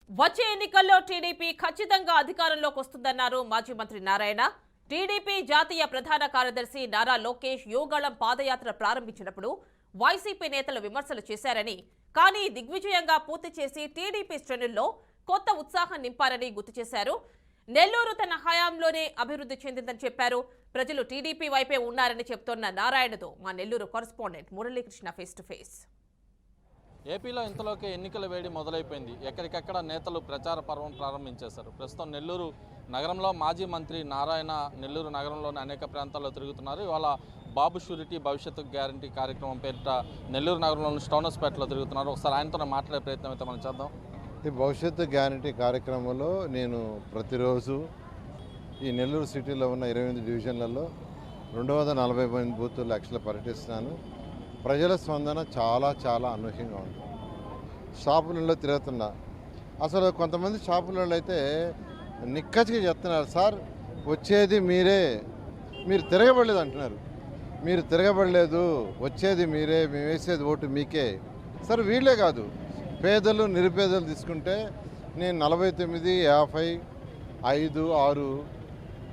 వచ్చే ఎన్నికల్లో టీడీపీ ఖచ్చితంగా అధికారంలోకి వస్తుందన్నారు మాజీ మంత్రి నారాయణ. టీడీపీ జాతీయ ప్రధాన కార్యదర్శి నారా లోకేష్ యోగాళం పాదయాత్ర ప్రారంభించినప్పుడు వైసీపీ నేతలు విమర్శలు చేశారని, కానీ దిగ్విజయంగా పూర్తి చేసి టీడీపీ శ్రేణుల్లో కొత్త ఉత్సాహం నింపారని గుర్తు చేశారు. నెల్లూరు తన హయాంలోనే అభివృద్ధి చెందిందని చెప్పారు. ప్రజలు టీడీపీ వైపే ఉన్నారని చెప్తోన్న నారాయణతో మా Nellore correspondent Muralikrishna face to face. ఏపీలో ఇంతలోకి ఎన్నికల వేడి మొదలైపోయింది. ఎక్కడికక్కడ నేతలు ప్రచార పర్వం ప్రారంభించేశారు. ప్రస్తుతం నెల్లూరు నగరంలో మాజీ మంత్రి నారాయణ నెల్లూరు నగరంలోని అనేక ప్రాంతాల్లో తిరుగుతున్నారు. ఇవాళ బాబు షూరిటీ భవిష్యత్తు గ్యారంటీ కార్యక్రమం పేరిట నెల్లూరు నగరంలోని స్టోనస్పేటలో తిరుగుతున్నారు. ఒకసారి ఆయనతో మాట్లాడే ప్రయత్నం అయితే మనం చేద్దాం. ఈ భవిష్యత్తు గ్యారంటీ కార్యక్రమంలో నేను ప్రతిరోజు ఈ నెల్లూరు సిటీలో ఉన్న 28 డివిజన్లలో 248 బూతులు యాక్చువల్గా పర్యటిస్తున్నాను. ప్రజల స్పందన చాలా అనూహ్యంగా ఉంది. షాపులలో తిరుగుతున్నా, అసలు కొంతమంది షాపులలో అయితే నిక్కచ్చిగా చెప్తున్నారు, సార్ వచ్చేది మీరే, మీరు తిరగబడలేదు అంటున్నారు. మీరు తిరగబడలేదు, వచ్చేది మీరే, మేము వేసేది ఓటు మీకే. సార్ వీళ్ళే కాదు, పేదలు నిరుపేదలు తీసుకుంటే నేను 49, 50, 5, 6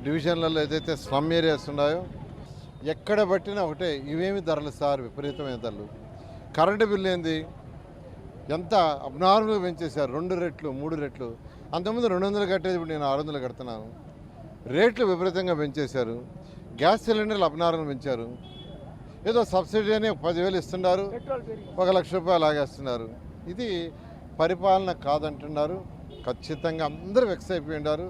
డివిజన్లలో ఏదైతే స్లమ్ ఏరియాస్ ఉన్నాయో ఎక్కడ పట్టినా ఒకటే, ఇవేమి ధరలు సార్, విపరీతమైన ధరలు. కరెంటు బిల్లు ఏంది, ఎంత అబ్నార్మల్గా పెంచేశారు, 2 రెట్లు 3 రెట్లు. అంతకుముందు 200 కట్టేది, ఇప్పుడు నేను 600 కడుతున్నాను. రేట్లు విపరీతంగా పెంచేశారు. గ్యాస్ సిలిండర్లు అబ్నార్మల్ పెంచారు. ఏదో సబ్సిడీ అని 10,000 ఇస్తున్నారు, 1,00,000 రూపాయలు ఆగేస్తున్నారు. ఇది పరిపాలన కాదంటున్నారు. ఖచ్చితంగా అందరూ వెక్స్ అయిపోయి ఉన్నారు.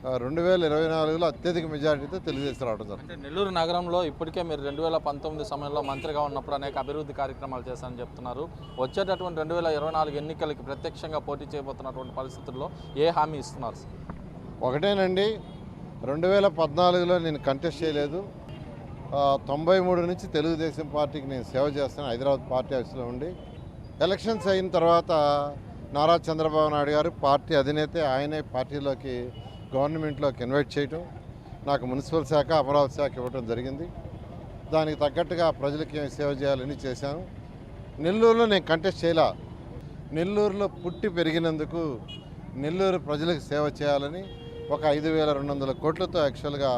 2024లో అత్యధిక మెజారిటీతో తెలుగుదేశం రావడం జరుగుతుంది. అంటే నెల్లూరు నగరంలో ఇప్పటికే మీరు 2019 సమయంలో మంత్రిగా ఉన్నప్పుడు అనేక అభివృద్ధి కార్యక్రమాలు చేశారని చెప్తున్నారు. వచ్చేటటువంటి 2024 ఎన్నికలకి ప్రత్యక్షంగా పోటీ చేయబోతున్నటువంటి పరిస్థితుల్లో ఏ హామీ ఇస్తున్నారు? ఒకటేనండి, 2014లో నేను కంటెస్ట్ చేయలేదు. 93 నుంచి తెలుగుదేశం పార్టీకి నేను సేవ చేస్తాను హైదరాబాద్ పార్టీ ఆఫీస్లో ఉండి. ఎలక్షన్స్ అయిన తర్వాత నారా చంద్రబాబు నాయుడు గారు పార్టీ అధినేత, ఆయనే పార్టీలోకి గవర్నమెంట్లోకి ఇన్వైట్ చేయటం, నాకు మున్సిపల్ శాఖ అమరావతి శాఖ ఇవ్వడం జరిగింది. దానికి తగ్గట్టుగా ప్రజలకి సేవ చేయాలని చేశాను. నెల్లూరులో నేను కంటెస్ట్ చేయలా. నెల్లూరులో పుట్టి పెరిగినందుకు నెల్లూరు ప్రజలకు సేవ చేయాలని ఒక 5,200 కోట్లతో యాక్చువల్గా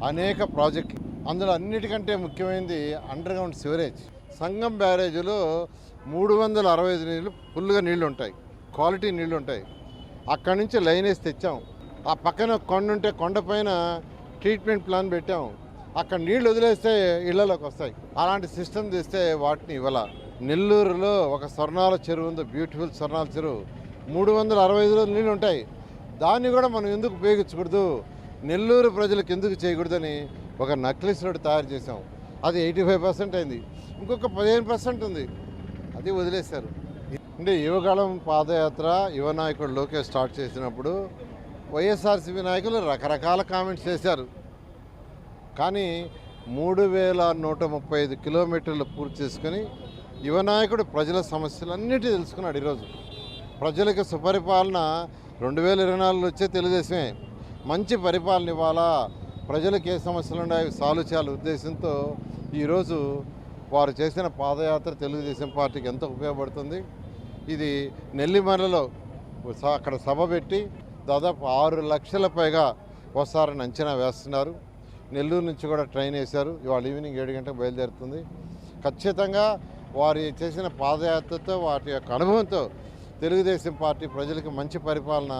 అనేక ప్రాజెక్టులు, అందులో అన్నిటికంటే ముఖ్యమైనది అండర్ గ్రౌండ్ సివరేజ్. సంగం బ్యారేజ్లో 365 నీళ్ళు ఫుల్గా నీళ్లు ఉంటాయి, క్వాలిటీ నీళ్లు ఉంటాయి. అక్కడి నుంచి లైన్ వేసి తెచ్చాం. ఆ పక్కన కొండ ఉంటే కొండపైన ట్రీట్మెంట్ ప్లాన్ పెట్టాం. అక్కడ నీళ్లు వదిలేస్తే ఇళ్లలోకి వస్తాయి. అలాంటి సిస్టమ్ తెస్తే వాటిని ఇవ్వాల. నెల్లూరులో ఒక స్వర్ణాల చెరువు ఉంది, బ్యూటిఫుల్ స్వర్ణాల చెరువు. 365 నీళ్ళు ఉంటాయి. దాన్ని కూడా మనం ఎందుకు ఉపయోగించకూడదు, నెల్లూరు ప్రజలకు ఎందుకు చేయకూడదని ఒక నక్లెస్ రోడ్ తయారు చేసాం. అది 85% అయింది. ఇంకొక 15% ఉంది, అది వదిలేశారు. అంటే యువకాలం పాదయాత్ర యువ నాయకుడు లోకేష్ స్టార్ట్ చేసినప్పుడు వైఎస్ఆర్సీపీ నాయకులు రకరకాల కామెంట్స్ చేశారు. కానీ 3,135 కిలోమీటర్లు పూర్తి చేసుకుని యువ నాయకుడు ప్రజల సమస్యలన్నిటి తెలుసుకున్నాడు. ఈరోజు ప్రజలకు సుపరిపాలన 2024లో వచ్చే తెలుగుదేశమే మంచి పరిపాలన ఇవ్వాలా, ప్రజలకు ఏ సమస్యలు ఉన్నాయో సాల్వ్ చేయాలి ఉద్దేశంతో ఈరోజు వారు చేసిన పాదయాత్ర తెలుగుదేశం పార్టీకి ఎంతో ఉపయోగపడుతుంది. ఇది నెల్లిమర్లలో అక్కడ సభ పెట్టి దాదాపు 6 లక్షల పైగా వస్తారని అంచనా వేస్తున్నారు. నెల్లూరు నుంచి కూడా ట్రైన్ వేశారు. ఇవాళ ఈవినింగ్ 7 గంటలకు బయలుదేరుతుంది. ఖచ్చితంగా వారు చేసిన పాదయాత్రతో వాటి యొక్క అనుభవంతో తెలుగుదేశం పార్టీ ప్రజలకు మంచి పరిపాలన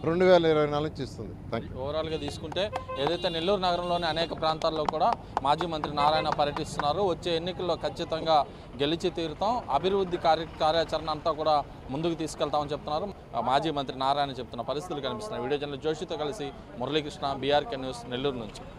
2024 నుంచి ఇస్తుంది. ఓవరాల్గా తీసుకుంటే ఏదైతే నెల్లూరు నగరంలోని అనేక ప్రాంతాల్లో కూడా మాజీ మంత్రి నారాయణ పర్యటిస్తున్నారు. వచ్చే ఎన్నికల్లో ఖచ్చితంగా గెలిచి తీరుతాం, అభివృద్ధి కార్యాచరణ అంతా కూడా ముందుకు తీసుకెళ్తామని చెప్తున్నారు మాజీ మంత్రి నారాయణ చెప్తున్న పరిస్థితులు కనిపిస్తున్నాయి. వీడియో జర్నలిస్ట్ జోషితో కలిసి మురళీకృష్ణ, బీఆర్కే న్యూస్, నెల్లూరు నుంచి.